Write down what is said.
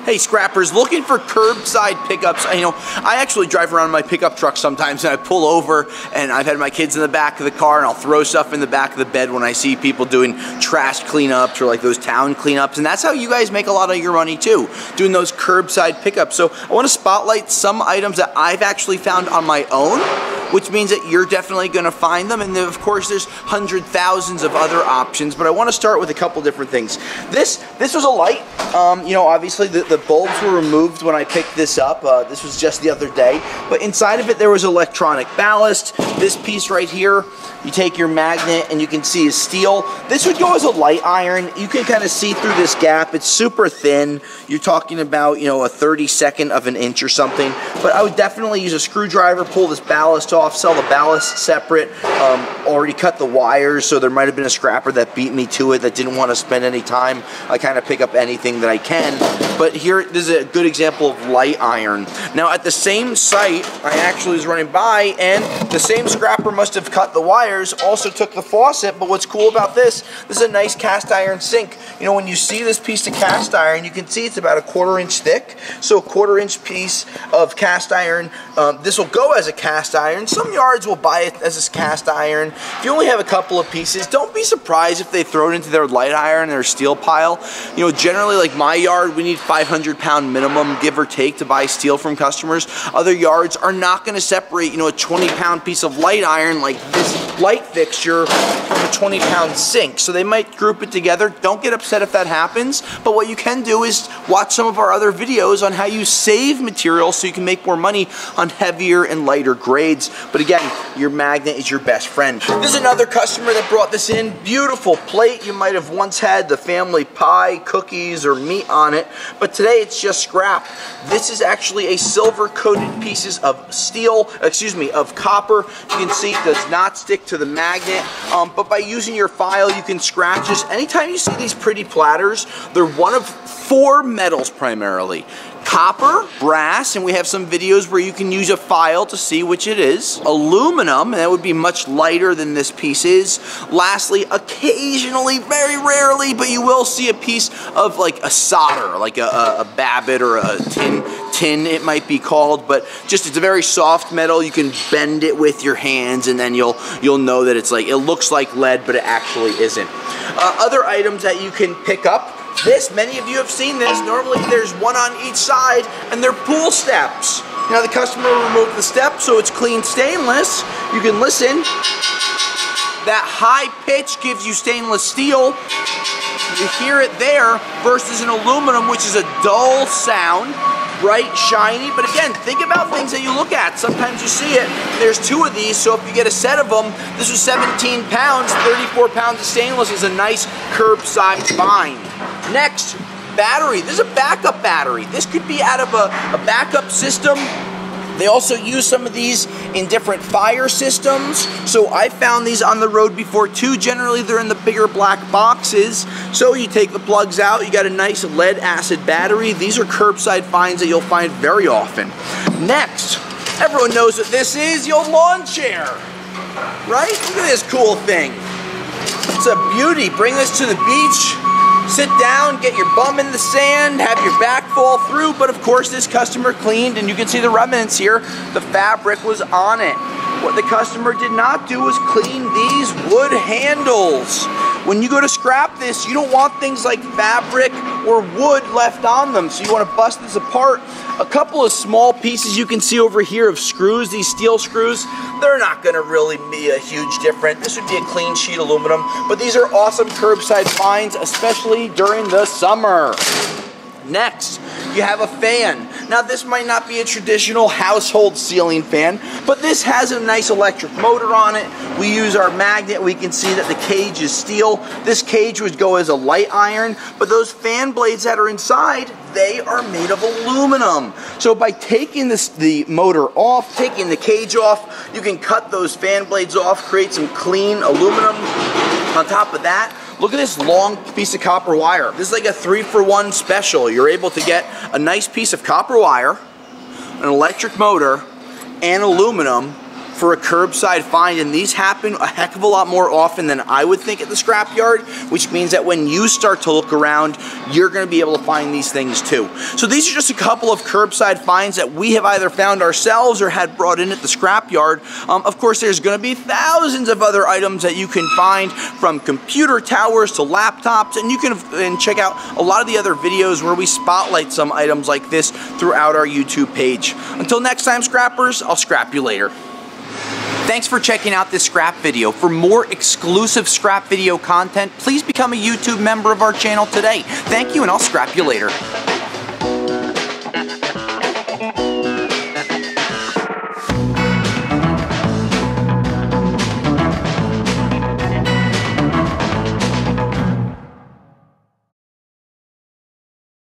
Hey scrappers, looking for curbside pickups. I actually drive around in my pickup truck sometimes and I pull over and I've had my kids in the back of the car and I'll throw stuff in the back of the bed when I see people doing trash cleanups or like those town cleanups, and that's how you guys make a lot of your money too, doing those curbside pickups. So I want to spotlight some items that I've actually found on my own, which means that you're definitely going to find them, and then of course there's thousands of other options, but I want to start with a couple different things. This was a light. Obviously the bulbs were removed when I picked this up. This was just the other day, but inside of it there was electronic ballast. This piece right here, you take your magnet and you can see is steel. This would go as a light iron. You can kind of see through this gap. It's super thin. You're talking about, a 32nd of an inch or something, but I would definitely use a screwdriver, pull this ballast off, sell the ballast separate. Already cut the wires, so there might have been a scrapper that beat me to it that didn't want to spend any time. I kind of pick up anything that I can, but here, this is a good example of light iron. Now at the same site, I actually was running by, and the same scrapper must have cut the wires, also took the faucet, but what's cool about this is a nice cast iron sink. When you see this piece of cast iron, you can see it's about a 1/4 inch thick, so a 1/4 inch piece of cast iron. This will go as a cast iron. Some yards will buy it as a cast iron. If you only have a couple of pieces, don't be surprised if they throw it into their light iron or steel pile. Generally, like my yard, we need 500-pound minimum, give or take, to buy steel from customers. Other yards are not going to separate, a 20-pound piece of light iron like this light fixture from a 20-pound sink. So they might group it together. Don't get upset if that happens, but what you can do is watch some of our other videos on how you save material so you can make more money on heavier and lighter grades. But again, your magnet is your best friend. This is another customer that brought this in. Beautiful plate. You might have once had the family pie, cookies, or meat on it, but today it's just scrap. This is actually a silver-coated pieces of of copper. You can see it does not stick to the magnet, but by using your file, you can scratch this. Anytime you see these pretty platters, they're one of 4 metals primarily. Copper, brass, and we have some videos where you can use a file to see which it is. Aluminum, and that would be much lighter than this piece is. Lastly, occasionally, very rarely, but you will see a piece of like a solder, like a babbitt or a tin it might be called, but just it's a very soft metal. You can bend it with your hands and then you'll know that it's like, it looks like lead, but it actually isn't. Other items that you can pick up. Many of you have seen this. Normally there's one on each side, and they're pool steps. Now the customer removed the step, so it's clean stainless. You can listen. That high pitch gives you stainless steel. You hear it there versus an aluminum, which is a dull sound. Bright, shiny, but again, think about things that you look at. Sometimes you see it. There's 2 of these, so if you get a set of them, this was 17 pounds, 34 pounds of stainless is a nice curbside find. Next, battery. This is a backup battery. This could be out of a backup system. They also use some of these in different fire systems. So I found these on the road before too. Generally they're in the bigger black boxes. So you take the plugs out, you got a nice lead acid battery. These are curbside finds that you'll find very often. Next, everyone knows what this is, your lawn chair. Right? Look at this cool thing. It's a beauty. Bring this to the beach. Sit down, get your bum in the sand, have your back fall through, but of course this customer cleaned, and you can see the remnants here. The fabric was on it. What the customer did not do was clean these wood handles. When you go to scrap this, you don't want things like fabric or wood left on them, so you want to bust this apart. A couple of small pieces you can see over here of screws, these steel screws, they're not going to really be a huge difference. This would be a clean sheet aluminum, but these are awesome curbside finds, especially during the summer. Next, you have a fan. Now this might not be a traditional household ceiling fan, but this has a nice electric motor on it. We use our magnet. We can see that the cage is steel. This cage would go as a light iron, but those fan blades that are inside, they are made of aluminum. So by taking the motor off, taking the cage off, you can cut those fan blades off, create some clean aluminum. On top of that, look at this long piece of copper wire. This is like a 3-for-1 special. You're able to get a nice piece of copper wire, an electric motor, and aluminum for a curbside find, and these happen a heck of a lot more often than I would think at the scrapyard, which means that when you start to look around, you're going to be able to find these things too. So these are just a couple of curbside finds that we have either found ourselves or had brought in at the scrapyard. Of course, there's going to be thousands of other items that you can find, from computer towers to laptops, and you can check out a lot of the other videos where we spotlight some items like this throughout our YouTube page. Until next time, scrappers, I'll scrap you later. Thanks for checking out this scrap video. For more exclusive scrap video content, please become a YouTube member of our channel today. Thank you, and I'll scrap you later.